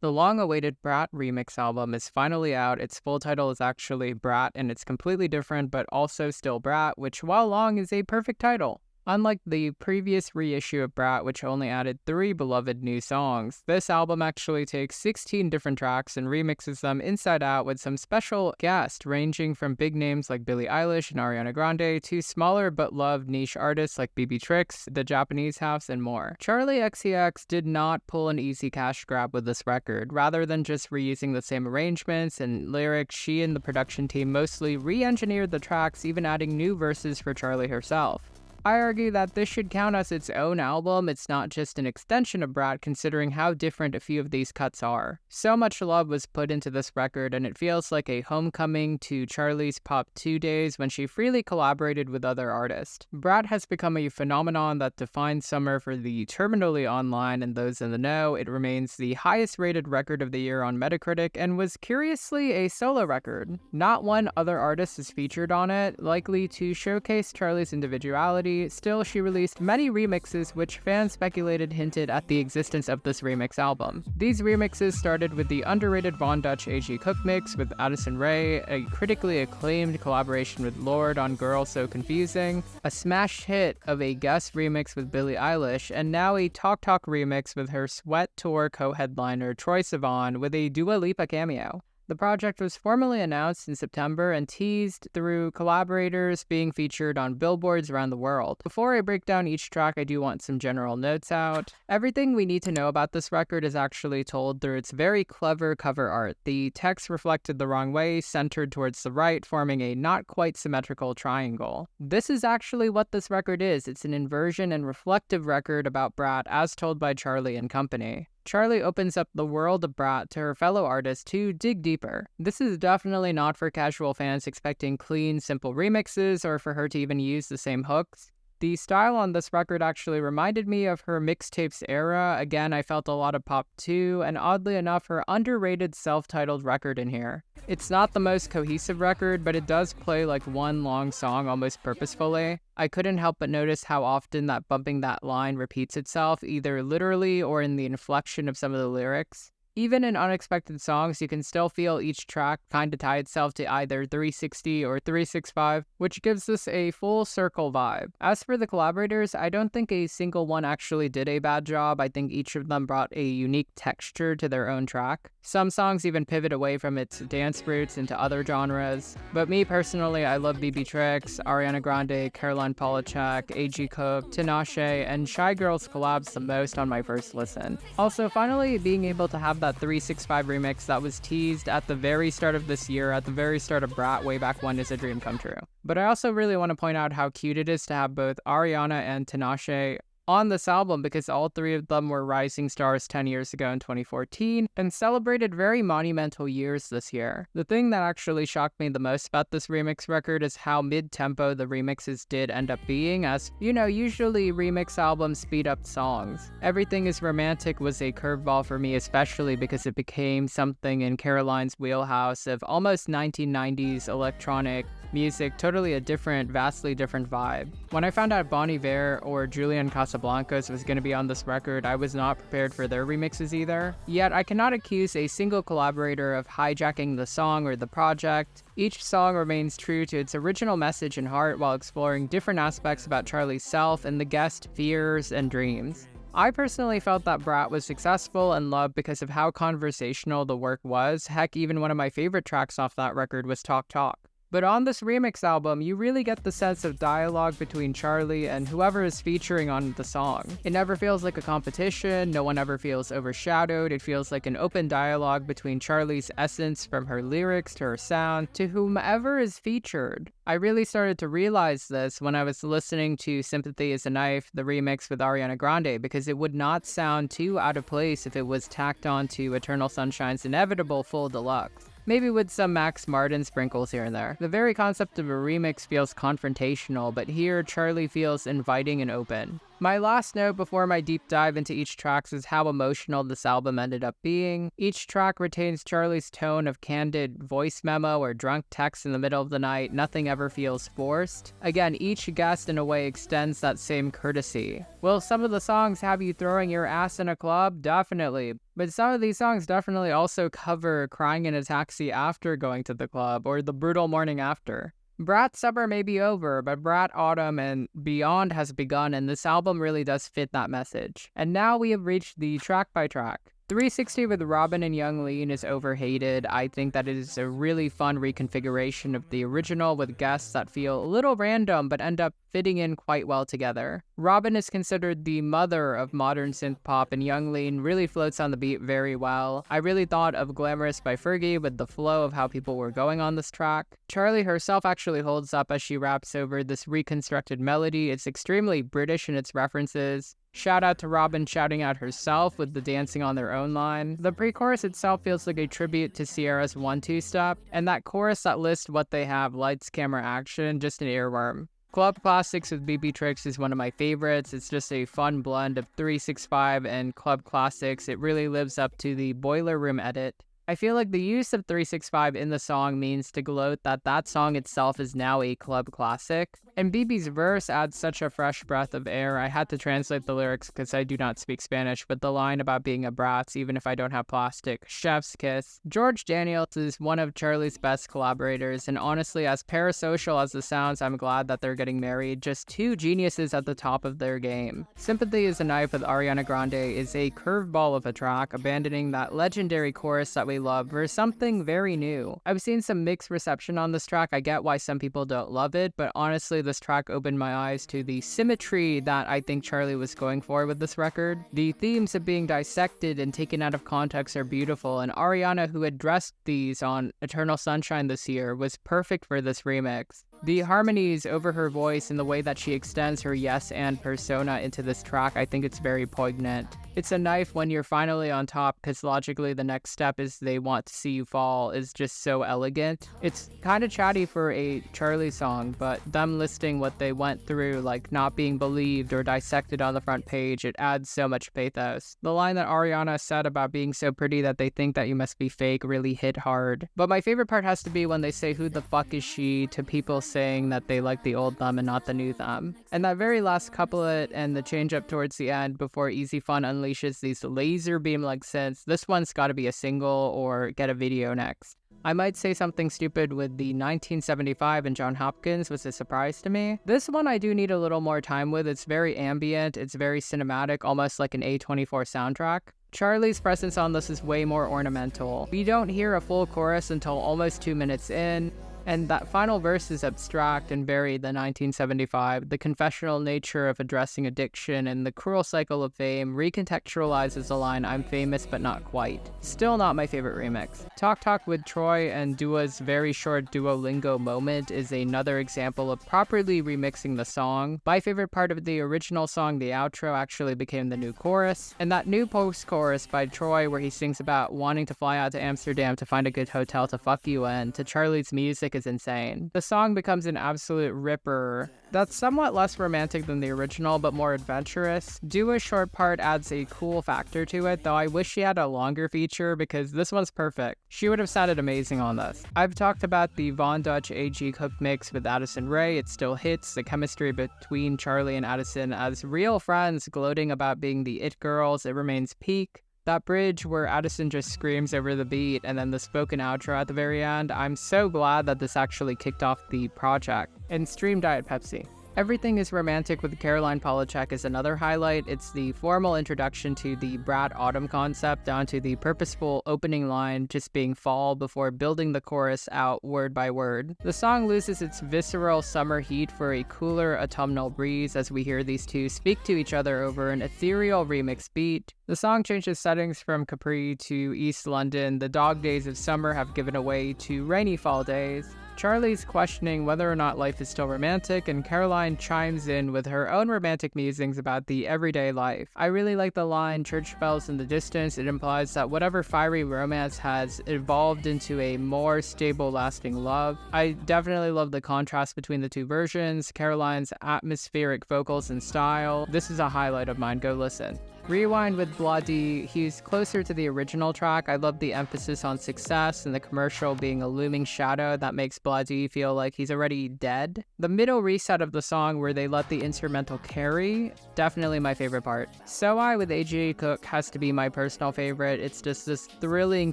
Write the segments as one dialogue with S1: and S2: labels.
S1: The long-awaited Brat remix album is finally out. Its full title is actually Brat, and it's completely different but also still Brat, which while long is a perfect title. Unlike the previous reissue of Brat, which only added 3 beloved new songs, this album actually takes 16 different tracks and remixes them inside out with some special guests ranging from big names like Billie Eilish and Ariana Grande to smaller but loved niche artists like Trickz, The Japanese House, and more. Charli XCX did not pull an easy cash grab with this record. Rather than just reusing the same arrangements and lyrics, she and the production team mostly re-engineered the tracks, even adding new verses for Charli herself. I argue that this should count as its own album. It's not just an extension of Brat, considering how different a few of these cuts are. So much love was put into this record, and it feels like a homecoming to Charli's Pop 2 days when she freely collaborated with other artists. Brat has become a phenomenon that defines summer for the terminally online and those in the know. It remains the highest rated record of the year on Metacritic and was curiously a solo record. Not one other artist is featured on it, likely to showcase Charli's individuality. Still, she released many remixes which fans speculated hinted at the existence of this remix album. These remixes started with the underrated Von Dutch AG Cook mix with Addison Rae, a critically acclaimed collaboration with Lorde on Girl So Confusing, a smash hit of a guest remix with Billie Eilish, and now a Talk Talk remix with her Sweat Tour co-headliner Troye Sivan with a Dua Lipa cameo. The project was formally announced in September and teased through collaborators being featured on billboards around the world. Before I break down each track, I do want some general notes out. Everything we need to know about this record is actually told through its very clever cover art. The text reflected the wrong way, centered towards the right, forming a not quite symmetrical triangle. This is actually what this record is. It's an inversion and reflective record about Brat as told by Charli and company. Charli opens up the world of Brat to her fellow artists to dig deeper. This is definitely not for casual fans expecting clean, simple remixes or for her to even use the same hooks. The style on this record actually reminded me of her mixtapes era. Again, I felt a lot of Pop 2, and oddly enough, her underrated self-titled record in here. It's not the most cohesive record, but it does play like one long song almost purposefully. I couldn't help but notice how often that bumping that line repeats itself, either literally or in the inflection of some of the lyrics. Even in unexpected songs, you can still feel each track kinda tie itself to either 360 or 365, which gives this a full circle vibe. As for the collaborators, I don't think a single one actually did a bad job. I think each of them brought a unique texture to their own track. Some songs even pivot away from its dance roots into other genres. But me personally, I love Trickz, Ariana Grande, Caroline Polachek, AG Cook, Tinashe, and Shy Girls collabs the most on my first listen. Also, finally being able to have that 365 remix that was teased at the very start of this year, at the very start of Brat way back when, is a dream come true. But I also really want to point out how cute it is to have both Ariana and Tinashe on this album, because all three of them were rising stars 10 years ago in 2014 and celebrated very monumental years this year. The thing that actually shocked me the most about this remix record is how mid-tempo the remixes did end up being, as, you know, usually remix albums speed up songs. Everything Is Romantic was a curveball for me, especially because it became something in Caroline's wheelhouse of almost 1990s electronic music, totally a different, vastly different vibe. When I found out Bon Iver or Julian Casablancas was going to be on this record, I was not prepared for their remixes either. Yet I cannot accuse a single collaborator of hijacking the song or the project. Each song remains true to its original message and heart while exploring different aspects about Charli's self and the guest's fears and dreams. I personally felt that Brat was successful and loved because of how conversational the work was. Heck, even one of my favorite tracks off that record was Talk Talk. But on this remix album, you really get the sense of dialogue between Charli and whoever is featuring on the song. It never feels like a competition, no one ever feels overshadowed. It feels like an open dialogue between Charli's essence, from her lyrics to her sound, to whomever is featured. I really started to realize this when I was listening to Sympathy is a Knife, the remix with Ariana Grande, because it would not sound too out of place if it was tacked on to Eternal Sunshine's Inevitable Full Deluxe. Maybe with some Max Martin sprinkles here and there. The very concept of a remix feels confrontational, but here Charli feels inviting and open. My last note before my deep dive into each track is how emotional this album ended up being. Each track retains Charli's tone of candid voice memo or drunk text in the middle of the night. Nothing ever feels forced. Again, each guest in a way extends that same courtesy. Will some of the songs have you throwing your ass in a club? Definitely. But some of these songs definitely also cover crying in a taxi after going to the club or the brutal morning after. Brat summer may be over, but Brat autumn and beyond has begun, and this album really does fit that message. And now we have reached the track by track. 360 with Robin and Young Lean is overhated. I think that it is a really fun reconfiguration of the original with guests that feel a little random but end up fitting in quite well together. Robin is considered the mother of modern synth pop, and Young Lean really floats on the beat very well. I really thought of Glamorous by Fergie with the flow of how people were going on this track. Charli herself actually holds up as she raps over this reconstructed melody. It's extremely British in its references. Shout out to Robin shouting out herself with the dancing on their own line. The pre-chorus itself feels like a tribute to Ciara's 1-2 step, and that chorus that lists what they have, lights, camera, action, just an earworm. Club Classics with BB Trickz is one of my favorites. It's just a fun blend of 365 and Club Classics. It really lives up to the Boiler Room edit. I feel like the use of 365 in the song means to gloat that that song itself is now a club classic. And BB's verse adds such a fresh breath of air. I had to translate the lyrics because I do not speak Spanish, but the line about being a brat, even if I don't have plastic, chef's kiss. George Daniels is one of Charli's best collaborators, and honestly, as parasocial as this sounds, I'm glad that they're getting married. Just two geniuses at the top of their game. Sympathy is a Knife with Ariana Grande is a curveball of a track, abandoning that legendary chorus that we love for something very new. I've seen some mixed reception on this track. I get why some people don't love it, but honestly, this track opened my eyes to the symmetry that I think Charli was going for with this record. The themes of being dissected and taken out of context are beautiful, and Ariana, who addressed these on Eternal Sunshine this year, was perfect for this remix. The harmonies over her voice and the way that she extends her yes and persona into this track, I think it's very poignant. It's a knife when you're finally on top, because logically the next step is they want to see you fall is just so elegant. It's kind of chatty for a Charli song, but them listing what they went through, like not being believed or dissected on the front page, it adds so much pathos. The line that Ariana said about being so pretty that they think that you must be fake really hit hard. But my favorite part has to be when they say who the fuck is she to people saying that they like the old them and not the new them. And that very last couplet and the change up towards the end before Easy Fun unleashes these laser beam like synths, this one's gotta be a single or get a video next. I might say something stupid with the 1975 and John Hopkins was a surprise to me. This one I do need a little more time with. It's very ambient, it's very cinematic, almost like an A24 soundtrack. Charli's presence on this is way more ornamental. We don't hear a full chorus until almost 2 minutes in, and that final verse is abstract and very the 1975. The confessional nature of addressing addiction and the cruel cycle of fame recontextualizes the line, I'm famous but not quite. Still not my favorite remix. Talk Talk with Troy and Dua's very short Duolingo moment is another example of properly remixing the song. My favorite part of the original song, the outro, actually became the new chorus. And that new post-chorus by Troy where he sings about wanting to fly out to Amsterdam to find a good hotel to fuck you in, to Charli's music is insane. The song becomes an absolute ripper that's somewhat less romantic than the original but more adventurous. Dua's short part adds a cool factor to it, though I wish she had a longer feature because this one's perfect. She would have sounded amazing on this. I've talked about the Von Dutch AG Cook mix with Addison Rae. It still hits. The chemistry between Charli and Addison as real friends gloating about being the it girls, it remains peak. That bridge where Addison just screams over the beat and then the spoken outro at the very end, I'm so glad that this actually kicked off the project. And stream Diet Pepsi. Everything is Romantic with Caroline Polachek is another highlight. It's the formal introduction to the Brat Autumn concept down to the purposeful opening line just being fall before building the chorus out word by word. The song loses its visceral summer heat for a cooler autumnal breeze as we hear these two speak to each other over an ethereal remix beat. The song changes settings from Capri to East London. The dog days of summer have given way to rainy fall days. Charli's questioning whether or not life is still romantic, and Caroline chimes in with her own romantic musings about the everyday life. I really like the line, "Church bells in the distance." It implies that whatever fiery romance has evolved into a more stable, lasting love. I definitely love the contrast between the two versions, Caroline's atmospheric vocals and style. This is a highlight of mine, go listen. Rewind with Brat, he's closer to the original track. I love the emphasis on success and the commercial being a looming shadow that makes Brat feel like he's already dead. The middle reset of the song where they let the instrumental carry, definitely my favorite part. So I with AJ Cook has to be my personal favorite. It's just this thrilling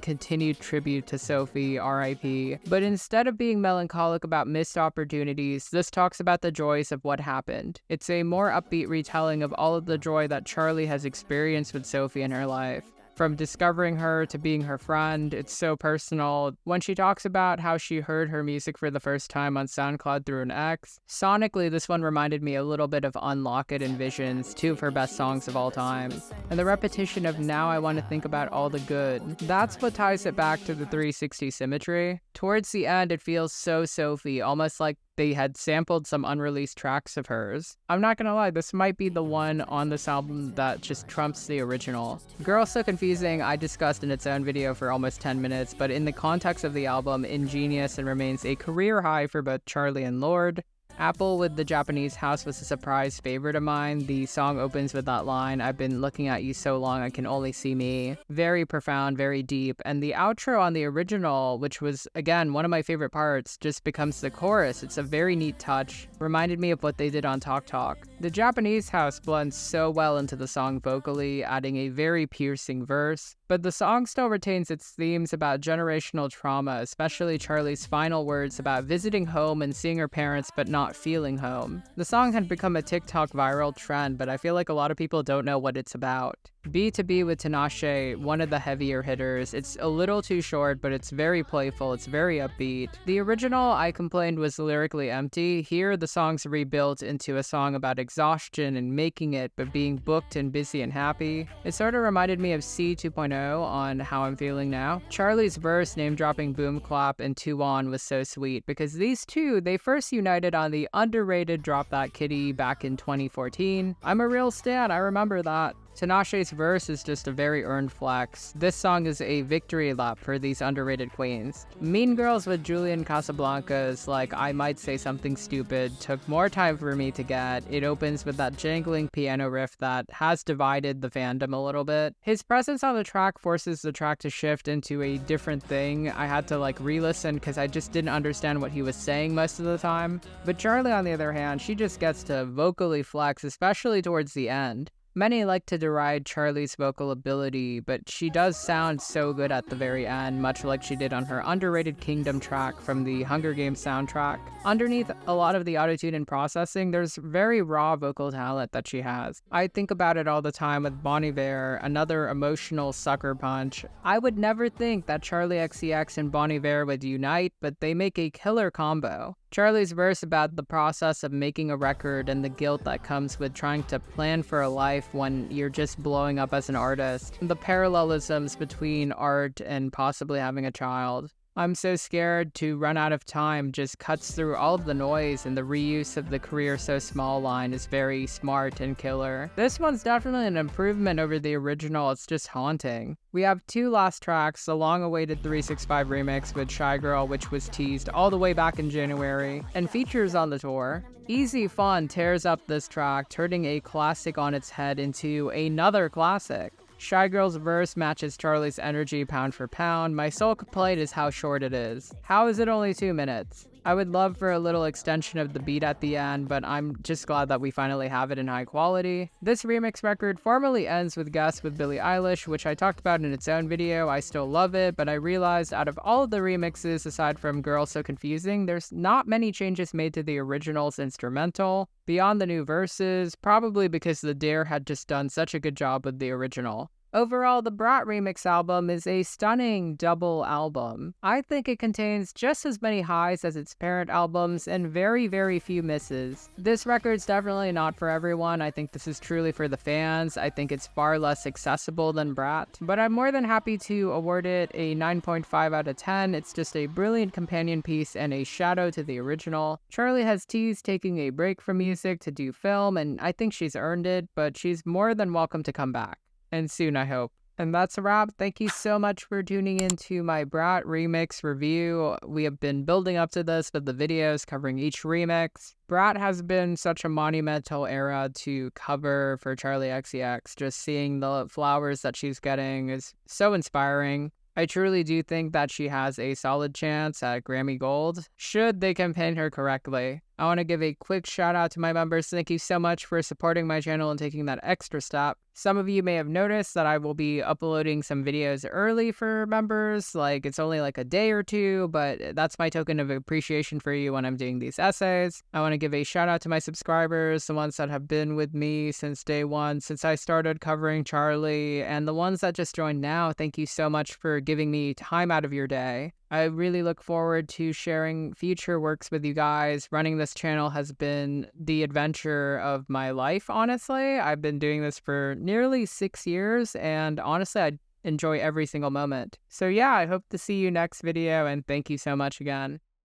S1: continued tribute to Sophie, RIP. But instead of being melancholic about missed opportunities, this talks about the joys of what happened. It's a more upbeat retelling of all of the joy that Charli has experienced with Sophie in her life. From discovering her to being her friend, it's so personal. When she talks about how she heard her music for the first time on SoundCloud through an ex, sonically this one reminded me a little bit of Unlock It and Visions, two of her best songs of all time. And the repetition of "now I want to think about all the good," that's what ties it back to the 360 symmetry. Towards the end, it feels so Sophie, almost like they had sampled some unreleased tracks of hers. I'm not gonna lie, this might be the one on this album that just trumps the original. Girl So Confusing, I discussed in its own video for almost 10 minutes, but in the context of the album, ingenious and remains a career high for both Charli and Lorde. Apple with the Japanese House was a surprise favorite of mine. The song opens with that line, "I've been looking at you so long I can only see me." Very profound, very deep. And the outro on the original, which was, again, one of my favorite parts, just becomes the chorus. It's a very neat touch. Reminded me of what they did on Talk Talk. The Japanese House blends so well into the song vocally, adding a very piercing verse. But the song still retains its themes about generational trauma, especially Charli's final words about visiting home and seeing her parents but not feeling home. The song had become a TikTok viral trend, but I feel like a lot of people don't know what it's about. B2B with Tinashe, one of the heavier hitters. It's a little too short, but it's very playful, it's very upbeat. The original, I complained, was lyrically empty. Here, the song's rebuilt into a song about exhaustion and making it, but being booked and busy and happy. It sort of reminded me of C 2.0 on How I'm Feeling Now. Charli's verse, name-dropping Boom Clap and Two On was so sweet, because these two, they first united on the underrated Drop That Kitty back in 2014. I'm a real stan, I remember that. Tinashe's verse is just a very earned flex. This song is a victory lap for these underrated queens. Mean Girls with Julian Casablancas, like I Might Say Something Stupid, took more time for me to get. It opens with that jangling piano riff that has divided the fandom a little bit. His presence on the track forces the track to shift into a different thing. I had to re-listen because I just didn't understand what he was saying most of the time. But Charli, on the other hand, she just gets to vocally flex, especially towards the end. Many like to deride Charli's vocal ability, but she does sound so good at the very end, much like she did on her underrated Kingdom track from the Hunger Games soundtrack. Underneath a lot of the autotune and processing, there's very raw vocal talent that she has. I think about it all the time with Bon Iver, another emotional sucker punch. I would never think that Charli XCX and Bon Iver would unite, but they make a killer combo. Charli's verse about the process of making a record and the guilt that comes with trying to plan for a life when you're just blowing up as an artist. The parallelisms between art and possibly having a child. "I'm so scared to run out of time" just cuts through all of the noise, and the reuse of the "career so small" line is very smart and killer. This one's definitely an improvement over the original, it's just haunting. We have two last tracks, the long-awaited 365 remix with Shy Girl, which was teased all the way back in January, and features on the tour. Easy Fun tears up this track, turning a classic on its head into another classic. Shy Girl's verse matches Charli's energy pound for pound. My sole complaint is how short it is. How is it only 2 minutes? I would love for a little extension of the beat at the end, but I'm just glad that we finally have it in high quality. This remix record formally ends with Guess with Billie Eilish, which I talked about in its own video. I still love it, but I realized out of all of the remixes, aside from Girl So Confusing, there's not many changes made to the original's instrumental, beyond the new verses, probably because the Dare had just done such a good job with the original. Overall, the Brat remix album is a stunning double album. I think it contains just as many highs as its parent albums and very, very few misses. This record's definitely not for everyone. I think this is truly for the fans. I think it's far less accessible than Brat, but I'm more than happy to award it a 9.5 out of 10. It's just a brilliant companion piece and a shadow to the original. Charli has teased taking a break from music to do film, and I think she's earned it, but she's more than welcome to come back. And soon, I hope. And that's a wrap. Thank you so much for tuning into my Brat remix review. We have been building up to this with the videos covering each remix. Brat has been such a monumental era to cover for Charli XCX. Just seeing the flowers that she's getting is so inspiring. I truly do think that she has a solid chance at Grammy Gold, should they campaign her correctly. I want to give a quick shout out to my members. Thank you so much for supporting my channel and taking that extra step. Some of you may have noticed that I will be uploading some videos early for members, like it's only like a day or two, but that's my token of appreciation for you when I'm doing these essays. I want to give a shout out to my subscribers, the ones that have been with me since day one, since I started covering Charli, and the ones that just joined now. Thank you so much for giving me time out of your day. I really look forward to sharing future works with you guys. Running this channel has been the adventure of my life, honestly. I've been doing this for nearly 6 years, and honestly, I enjoy every single moment. So yeah, I hope to see you next video, and thank you so much again.